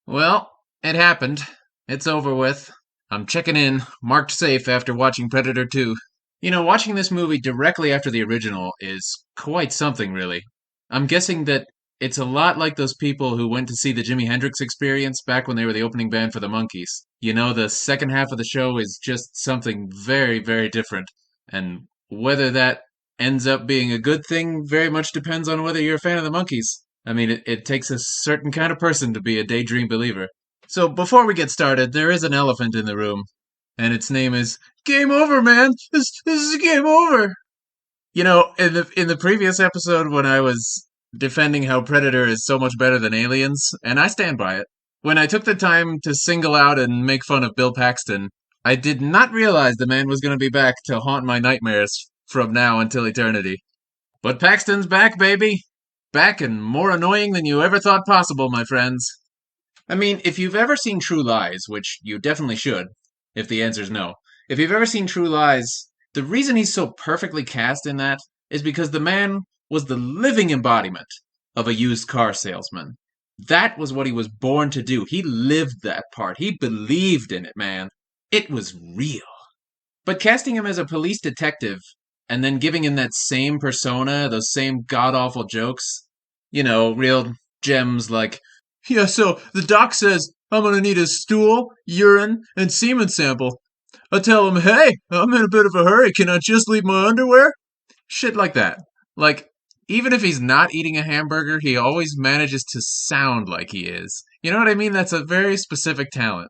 Well, it happened. It's over with. I'm checking in, marked safe after watching Predator 2. Watching this movie directly after the original is quite something, really. I'm guessing that it's a lot like those people who went to see the Jimi Hendrix Experience back when they were the opening band for the Monkees. The second half of the show is just something very, very different. And whether that ends up being a good thing very much depends on whether you're a fan of the Monkees. I mean, it takes a certain kind of person to be a daydream believer. So before we get started, there is an elephant in the room, and its name is Game Over, man. This is game over. In the previous episode when I was defending how Predator is so much better than Aliens, and I stand by it. When I took the time to single out and make fun of Bill Paxton, I did not realize the man was going to be back to haunt my nightmares from now until eternity. But Paxton's back, baby. Back and more annoying than you ever thought possible, my friends. I mean, if you've ever seen True Lies, which you definitely should, if the answer's no, if you've ever seen True Lies, the reason he's so perfectly cast in that is because the man was the living embodiment of a used car salesman. That was what he was born to do. He lived that part. He believed in it, man. It was real. But casting him as a police detective and then giving him that same persona, those same god awful jokes, real gems like, yeah, so the doc says I'm gonna need a stool, urine, and semen sample. I tell him, hey, I'm in a bit of a hurry. Can I just leave my underwear? Shit like that. Like, even if he's not eating a hamburger, he always manages to sound like he is. You know what I mean? That's a very specific talent.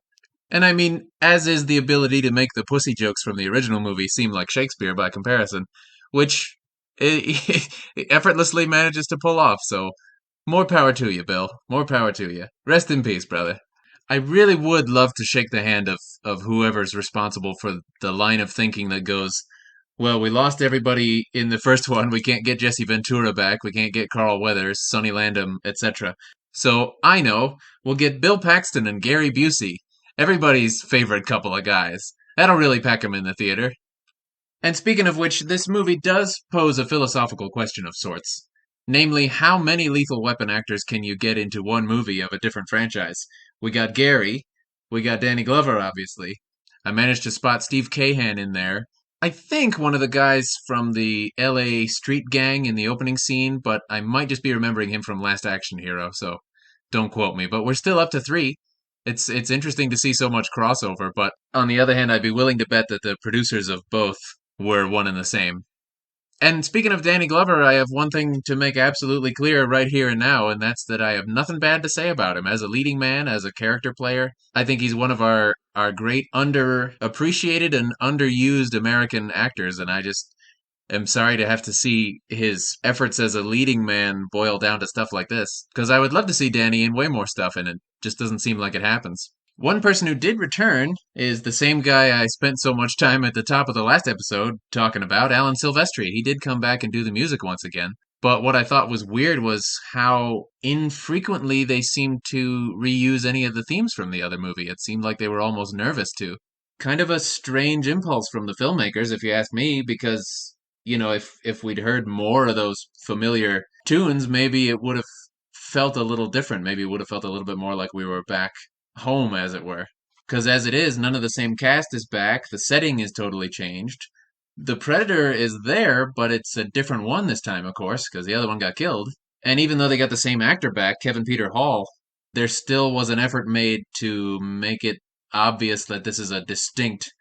And I mean, as is the ability to make the pussy jokes from the original movie seem like Shakespeare by comparison, which he effortlessly manages to pull off. So, more power to you, Bill. More power to you. Rest in peace, brother. I really would love to shake the hand of whoever's responsible for the line of thinking that goes, well, we lost everybody in the first one. We can't get Jesse Ventura back. We can't get Carl Weathers, Sonny Landham, etc. So I know we'll get Bill Paxton and Gary Busey, everybody's favorite couple of guys. That'll really pack 'em in the theater. And speaking of which, this movie does pose a philosophical question of sorts. Namely, how many Lethal Weapon actors can you get into one movie of a different franchise? We got Gary, we got Danny Glover, obviously. I managed to spot Steve Cahan in there. I think one of the guys from the LA Street Gang in the opening scene, but I might just be remembering him from Last Action Hero, so don't quote me. But we're still up to three. It's interesting to see so much crossover, but on the other hand, I'd be willing to bet that the producers of both were one and the same. And speaking of Danny Glover, I have one thing to make absolutely clear right here and now, and that's that I have nothing bad to say about him. As a leading man, as a character player, I think he's one of our great underappreciated and underused American actors, and I just am sorry to have to see his efforts as a leading man boil down to stuff like this. Because I would love to see Danny in way more stuff, and it just doesn't seem like it happens. One person who did return is the same guy I spent so much time at the top of the last episode talking about, Alan Silvestri. He did come back and do the music once again. But what I thought was weird was how infrequently they seemed to reuse any of the themes from the other movie. It seemed like they were almost nervous to. Kind of a strange impulse from the filmmakers, if you ask me, because, if we'd heard more of those familiar tunes, maybe it would have felt a little different. Maybe it would have felt a little bit more like we were back home, as it were. Because as it is, none of the same cast is back. The setting is totally changed. The Predator is there, but it's a different one this time, of course, because the other one got killed. And even though they got the same actor back, Kevin Peter Hall, there still was an effort made to make it obvious that this is a distinct,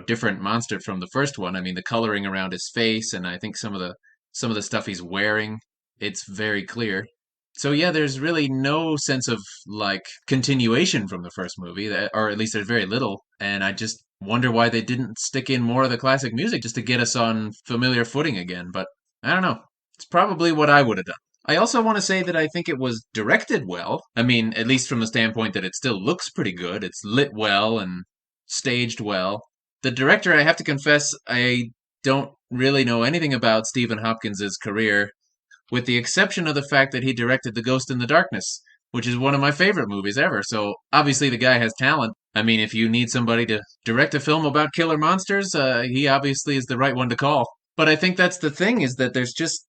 different monster from the first one. I mean, the coloring around his face, and I think some of the stuff he's wearing, it's very clear. So yeah, there's really no sense of like continuation from the first movie, or at least there's very little. And I just wonder why they didn't stick in more of the classic music just to get us on familiar footing again. But I don't know. It's probably what I would have done. I also want to say that I think it was directed well. I mean, at least from the standpoint that it still looks pretty good. It's lit well and staged well. The director, I have to confess, I don't really know anything about Stephen Hopkins' career with the exception of the fact that he directed The Ghost in the Darkness, which is one of my favorite movies ever. So obviously the guy has talent. I mean, if you need somebody to direct a film about killer monsters, he obviously is the right one to call. But I think that's the thing is that there's just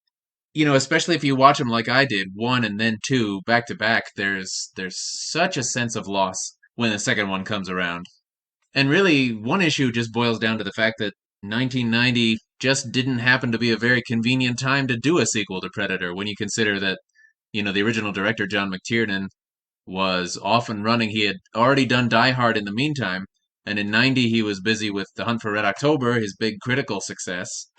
Especially if you watch them like I did, one and then two back to back, there's such a sense of loss when the second one comes around. And really, one issue just boils down to the fact that 1990 just didn't happen to be a very convenient time to do a sequel to Predator when you consider that, the original director, John McTiernan, was off and running. He had already done Die Hard in the meantime, and in 90 he was busy with The Hunt for Red October, his big critical success.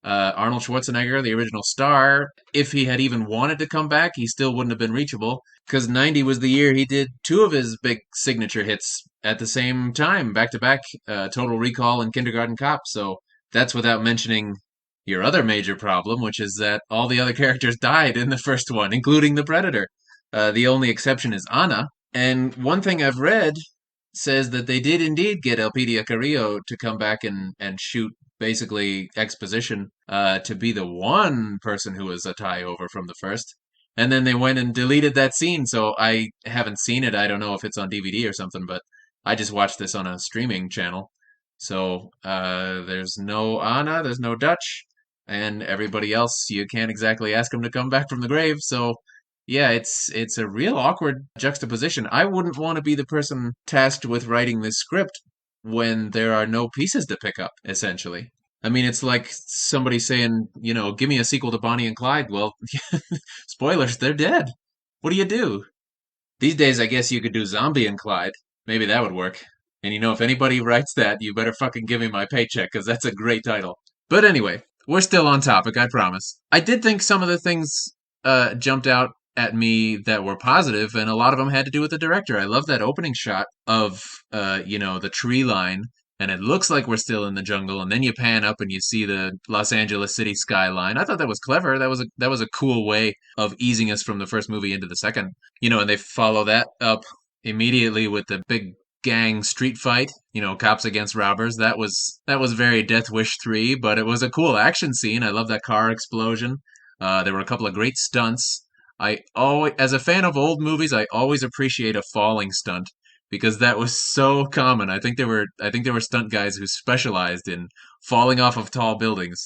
Arnold Schwarzenegger, the original star, if he had even wanted to come back, he still wouldn't have been reachable because 90 was the year he did two of his big signature hits at the same time, back to back, Total Recall and Kindergarten Cop. So that's without mentioning your other major problem, which is that all the other characters died in the first one, including the Predator. The only exception is Anna. And one thing I've read says that they did indeed get Elpidia Carrillo to come back and shoot basically exposition to be the one person who was a tie over from the first. And then they went and deleted that scene, so I haven't seen it. I don't know if it's on DVD or something, but I just watched this on a streaming channel. So there's no Anna, there's no Dutch, and everybody else you can't exactly ask them to come back from the grave. So yeah, it's a real awkward juxtaposition. I wouldn't want to be the person tasked with writing this script when there are no pieces to pick up, essentially. I mean, it's like somebody saying, give me a sequel to Bonnie and Clyde. Well, spoilers, they're dead. What do you do? These days, I guess you could do Zombie and Clyde. Maybe that would work. And if anybody writes that, you better fucking give me my paycheck, because that's a great title. But anyway, we're still on topic, I promise. I did think some of the things jumped out at me that were positive, and a lot of them had to do with the director. I love that opening shot of, the tree line, and it looks like we're still in the jungle, and then you pan up and you see the Los Angeles city skyline. I thought that was clever. That was a cool way of easing us from the first movie into the second. And they follow that up immediately with the big gang street fight, cops against robbers. That was very Death Wish 3, but it was a cool action scene. I love that car explosion. There were a couple of great stunts. As a fan of old movies, I always appreciate a falling stunt because that was so common. I think there were stunt guys who specialized in falling off of tall buildings,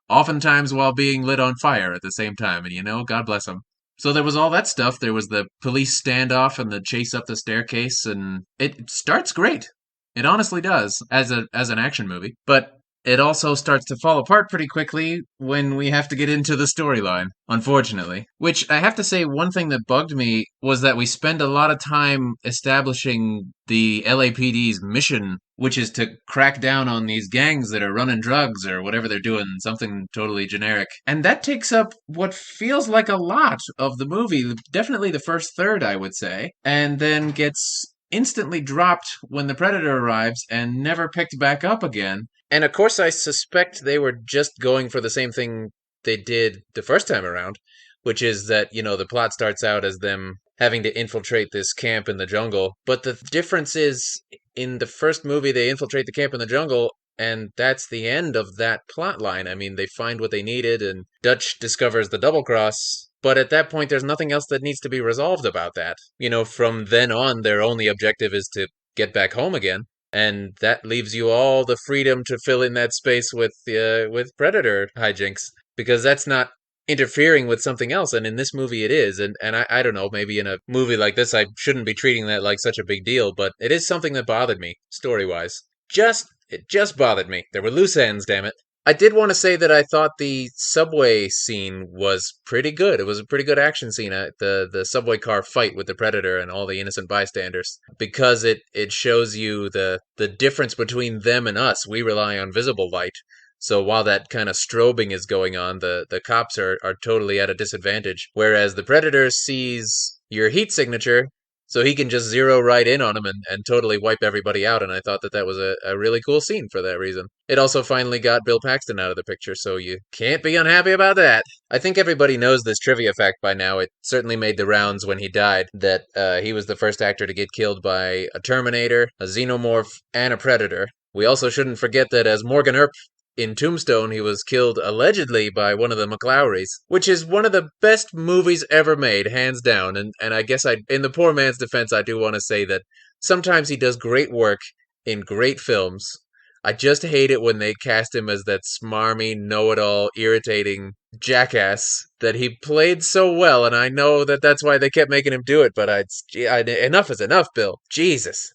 oftentimes while being lit on fire at the same time. And God bless them. So there was all that stuff. There was the police standoff and the chase up the staircase, and it starts great. It honestly does as an action movie, but it also starts to fall apart pretty quickly when we have to get into the storyline, unfortunately. Which I have to say, one thing that bugged me was that we spend a lot of time establishing the LAPD's mission, which is to crack down on these gangs that are running drugs or whatever they're doing, something totally generic. And that takes up what feels like a lot of the movie, definitely the first third, I would say, and then gets instantly dropped when the Predator arrives and never picked back up again. And of course, I suspect they were just going for the same thing they did the first time around, which is that, the plot starts out as them having to infiltrate this camp in the jungle. But the difference is, in the first movie, they infiltrate the camp in the jungle, and that's the end of that plot line. I mean, they find what they needed, and Dutch discovers the double cross. But at that point, there's nothing else that needs to be resolved about that. From then on, their only objective is to get back home again. And that leaves you all the freedom to fill in that space with Predator hijinks, because that's not interfering with something else. And in this movie, it is. And I don't know, maybe in a movie like this, I shouldn't be treating that like such a big deal, but it is something that bothered me story wise. It just bothered me. There were loose ends, damn it. I did want to say that I thought the subway scene was pretty good. It was a pretty good action scene, the subway car fight with the Predator and all the innocent bystanders, because it shows you the difference between them and us. We rely on visible light. So while that kind of strobing is going on, the cops are totally at a disadvantage. Whereas the Predator sees your heat signature, so he can just zero right in on him and totally wipe everybody out. And I thought that was a really cool scene for that reason. It also finally got Bill Paxton out of the picture, so you can't be unhappy about that. I think everybody knows this trivia fact by now. It certainly made the rounds when he died, that he was the first actor to get killed by a Terminator, a Xenomorph, and a Predator. We also shouldn't forget that as Morgan Earp in Tombstone, he was killed allegedly by one of the McLowrys, which is one of the best movies ever made, hands down. And I guess in the poor man's defense, I do want to say that sometimes he does great work in great films. I just hate it when they cast him as that smarmy, know-it-all, irritating jackass that he played so well, and I know that that's why they kept making him do it, but enough is enough, Bill. Jesus.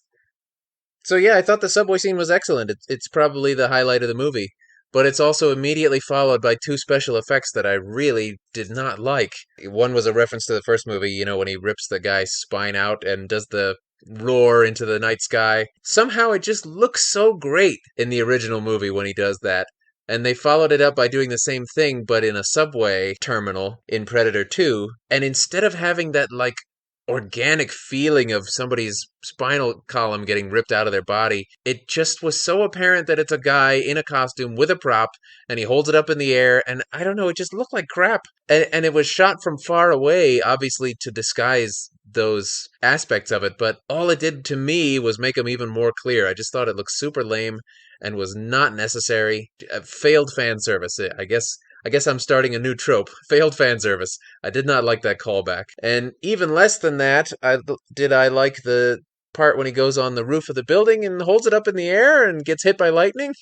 So yeah, I thought the subway scene was excellent. It's probably the highlight of the movie, but it's also immediately followed by two special effects that I really did not like. One was a reference to the first movie, when he rips the guy's spine out and does the roar into the night sky. Somehow it just looks so great in the original movie when he does that. And they followed it up by doing the same thing, but in a subway terminal in Predator 2. And instead of having that, like, organic feeling of somebody's spinal column getting ripped out of their body. It just was so apparent that it's a guy in a costume with a prop and he holds it up in the air and I don't know, it just looked like crap. And it was shot from far away, obviously to disguise those aspects of it, but all it did to me was make them even more clear. I just thought it looked super lame and was not necessary. Failed fan service, I guess I'm starting a new trope. Failed fan service. I did not like that callback. And even less than that, I like the part when he goes on the roof of the building and holds it up in the air and gets hit by lightning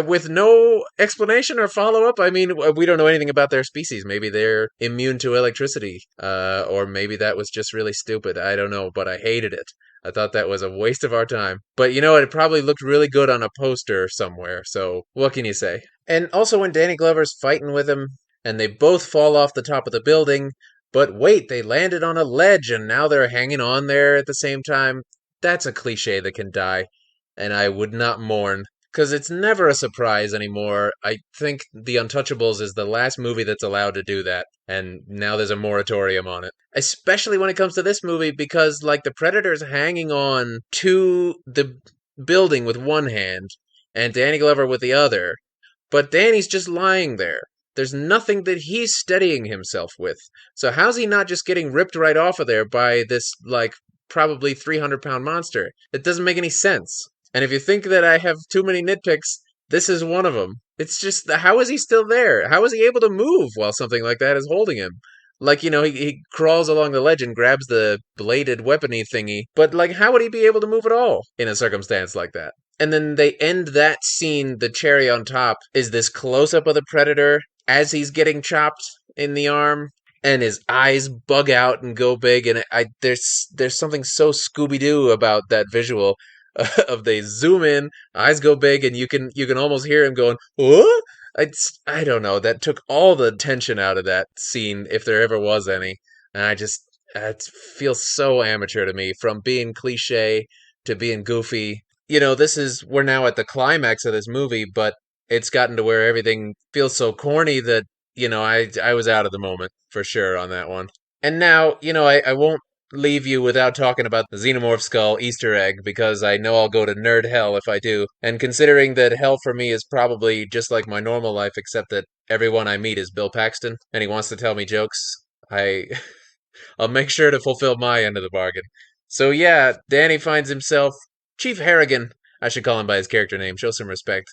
with no explanation or follow up. I mean, we don't know anything about their species. Maybe they're immune to electricity, or maybe that was just really stupid. I don't know, but I hated it. I thought that was a waste of our time. But you know what? It probably looked really good on a poster somewhere. So what can you say? And also when Danny Glover's fighting with him, and they both fall off the top of the building, but wait, they landed on a ledge and now they're hanging on there at the same time. That's a cliche that can die, and I would not mourn because it's never a surprise anymore. I think The Untouchables is the last movie that's allowed to do that, and now there's a moratorium on it. Especially when it comes to this movie, because like the Predator's hanging on to the building with one hand, and Danny Glover with the other, but Danny's just lying there. There's nothing that he's steadying himself with. So how's he not just getting ripped right off of there by this, like, probably 300-pound monster? It doesn't make any sense. And if you think that I have too many nitpicks, this is one of them. It's just, how is he still there? How is he able to move while something like that is holding him? Like, he crawls along the ledge and grabs the bladed weapony thingy, but, like, how would he be able to move at all in a circumstance like that? And then they end that scene, the cherry on top, is this close up of the Predator as he's getting chopped in the arm, and his eyes bug out and go big, and there's something so Scooby Doo about that visual of they zoom in, eyes go big, and you can almost hear him going, "What?" I don't know. That took all the tension out of that scene, if there ever was any, and it feels so amateur to me, from being cliche to being goofy. We're now at the climax of this movie, but it's gotten to where everything feels so corny that, I was out of the moment for sure on that one. And now, I won't leave you without talking about the Xenomorph Skull Easter egg because I know I'll go to nerd hell if I do. And considering that hell for me is probably just like my normal life, except that everyone I meet is Bill Paxton and he wants to tell me jokes, I I'll make sure to fulfill my end of the bargain. So yeah, Danny finds himself Chief Harrigan. I should call him by his character name. Show some respect.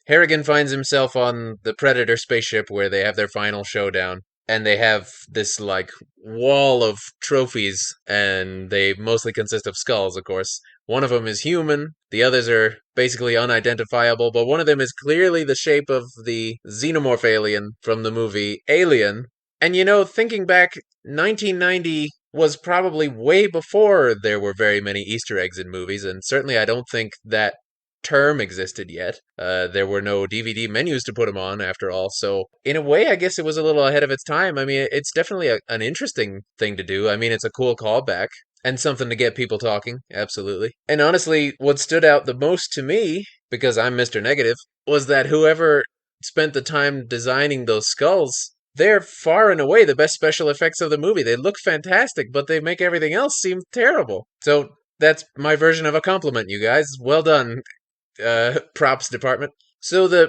Harrigan finds himself on the Predator spaceship where they have their final showdown. And they have this, like, wall of trophies, and they mostly consist of skulls, of course. One of them is human, the others are basically unidentifiable, but one of them is clearly the shape of the xenomorph alien from the movie Alien. And thinking back, 1990 was probably way before there were very many Easter eggs in movies, and certainly I don't think that term existed yet. There were no DVD menus to put them on, after all. So, in a way, I guess it was a little ahead of its time. I mean, it's definitely an interesting thing to do. I mean, it's a cool callback and something to get people talking. Absolutely. And honestly, what stood out the most to me, because I'm Mr. Negative, was that whoever spent the time designing those skulls, they're far and away the best special effects of the movie. They look fantastic, but they make everything else seem terrible. So, that's my version of a compliment, you guys. Well done, props department. So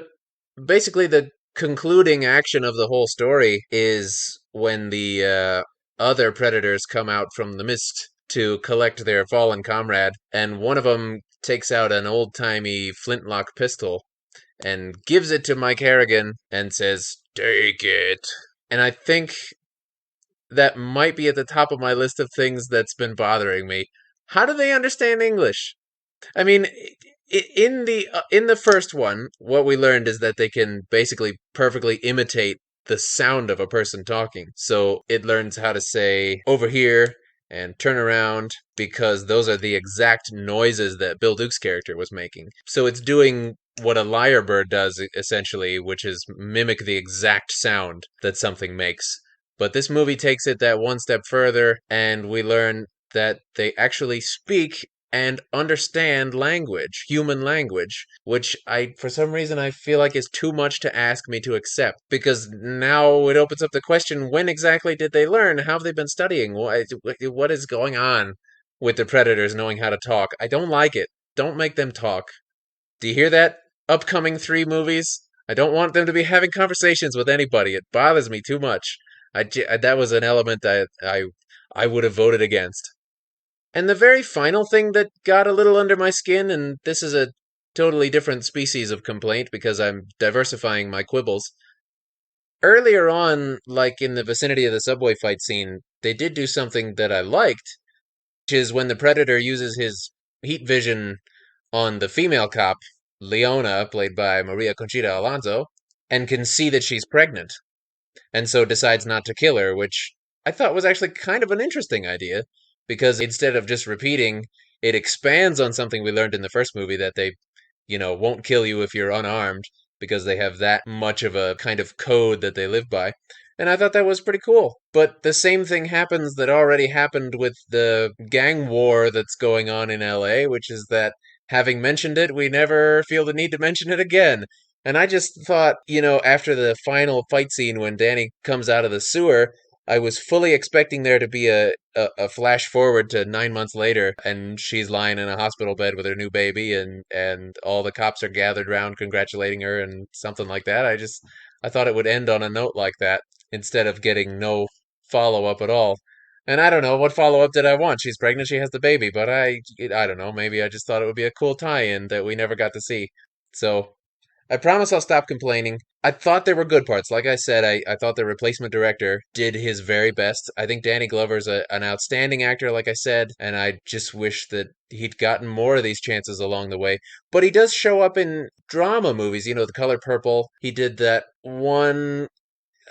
basically the concluding action of the whole story is when the other predators come out from the mist to collect their fallen comrade, and one of them takes out an old-timey flintlock pistol and gives it to Mike Harrigan and says, "Take it." And I think that might be at the top of my list of things that's been bothering me. How do they understand English? I mean, In the first one, what we learned is that they can basically perfectly imitate the sound of a person talking. So it learns how to say over here and turn around because those are the exact noises that Bill Duke's character was making. So it's doing what a lyrebird does essentially, which is mimic the exact sound that something makes. But this movie takes it that one step further, and we learn that they actually speak and understand language, human language, which for some reason, I feel like is too much to ask me to accept. Because now it opens up the question, when exactly did they learn? How have they been studying? What is going on with the predators knowing how to talk? I don't like it. Don't make them talk. Do you hear that? Upcoming three movies? I don't want them to be having conversations with anybody. It bothers me too much. That was an element that I would have voted against. And the very final thing that got a little under my skin, and this is a totally different species of complaint because I'm diversifying my quibbles. Earlier on, like in the vicinity of the subway fight scene, they did do something that I liked, which is when the Predator uses his heat vision on the female cop, Leona, played by Maria Conchita Alonso, and can see that she's pregnant, and so decides not to kill her, which I thought was actually kind of an interesting idea because instead of just repeating, it expands on something we learned in the first movie that they, won't kill you if you're unarmed because they have that much of a kind of code that they live by. And I thought that was pretty cool. But the same thing happens that already happened with the gang war that's going on in LA, which is that having mentioned it, we never feel the need to mention it again. And I just thought, after the final fight scene when Danny comes out of the sewer, I was fully expecting there to be a flash forward to 9 months later, and she's lying in a hospital bed with her new baby, and all the cops are gathered around congratulating her and something like that. I thought it would end on a note like that instead of getting no follow up at all. And I don't know what follow up did I want. She's pregnant, she has the baby, but I don't know. Maybe I just thought it would be a cool tie-in that we never got to see. So I promise I'll stop complaining. I thought there were good parts. Like I said, I thought the replacement director did his very best. I think Danny Glover's an outstanding actor, like I said, and I just wish that he'd gotten more of these chances along the way. But he does show up in drama movies, The Color Purple. He did that one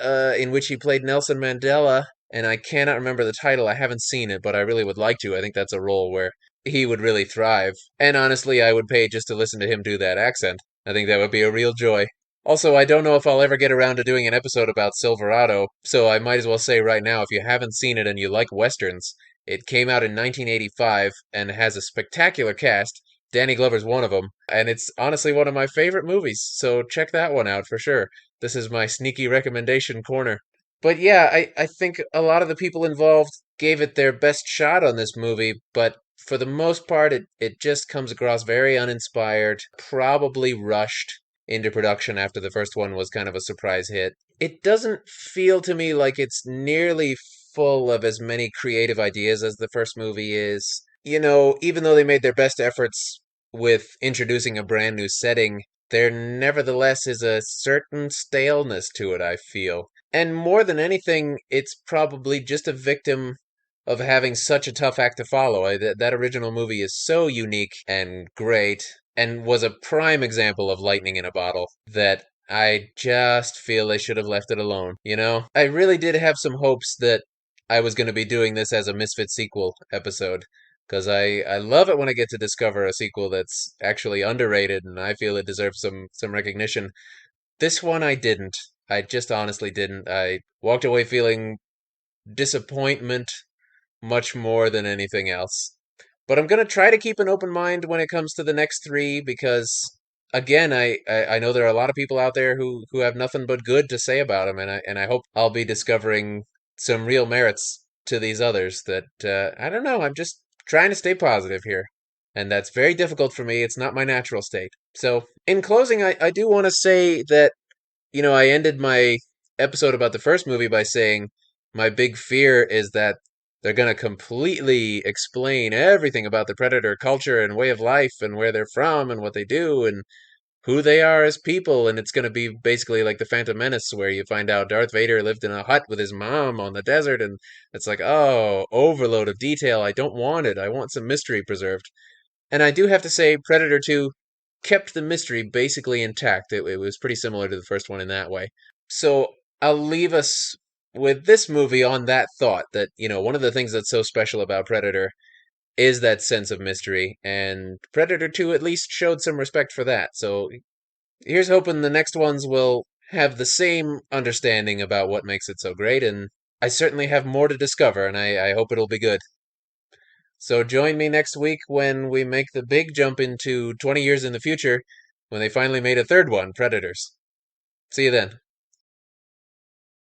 in which he played Nelson Mandela, and I cannot remember the title. I haven't seen it, but I really would like to. I think that's a role where he would really thrive. And honestly, I would pay just to listen to him do that accent. I think that would be a real joy. Also, I don't know if I'll ever get around to doing an episode about Silverado, so I might as well say right now if you haven't seen it and you like westerns, it came out in 1985 and has a spectacular cast. Danny Glover's one of them, and it's honestly one of my favorite movies, so check that one out for sure. This is my sneaky recommendation corner. But yeah, I think a lot of the people involved gave it their best shot on this movie, but for the most part, it just comes across very uninspired, probably rushed into production after the first one was kind of a surprise hit. It doesn't feel to me like it's nearly full of as many creative ideas as the first movie is. Even though they made their best efforts with introducing a brand new setting, there nevertheless is a certain staleness to it, I feel. And more than anything, it's probably just a victim of having such a tough act to follow. That original movie is so unique and great, and was a prime example of lightning in a bottle that I just feel they should have left it alone, I really did have some hopes that I was going to be doing this as a Misfit sequel episode, because I love it when I get to discover a sequel that's actually underrated and I feel it deserves some recognition. This one I didn't. I just honestly didn't. I walked away feeling disappointment much more than anything else. But I'm going to try to keep an open mind when it comes to the next three because, again, I know there are a lot of people out there who have nothing but good to say about them, and I hope I'll be discovering some real merits to these others that, I don't know, I'm just trying to stay positive here. And that's very difficult for me. It's not my natural state. So, in closing, I do want to say that I ended my episode about the first movie by saying my big fear is that they're going to completely explain everything about the Predator culture and way of life and where they're from and what they do and who they are as people. And it's going to be basically like the Phantom Menace, where you find out Darth Vader lived in a hut with his mom on the desert. And it's like, oh, overload of detail. I don't want it. I want some mystery preserved. And I do have to say, Predator 2 kept the mystery basically intact. It was pretty similar to the first one in that way. So I'll leave us with this movie on that thought that, one of the things that's so special about Predator is that sense of mystery, and Predator 2 at least showed some respect for that. So here's hoping the next ones will have the same understanding about what makes it so great, and I certainly have more to discover, and I hope it'll be good. So join me next week when we make the big jump into 20 years in the future when they finally made a third one, Predators. See you then.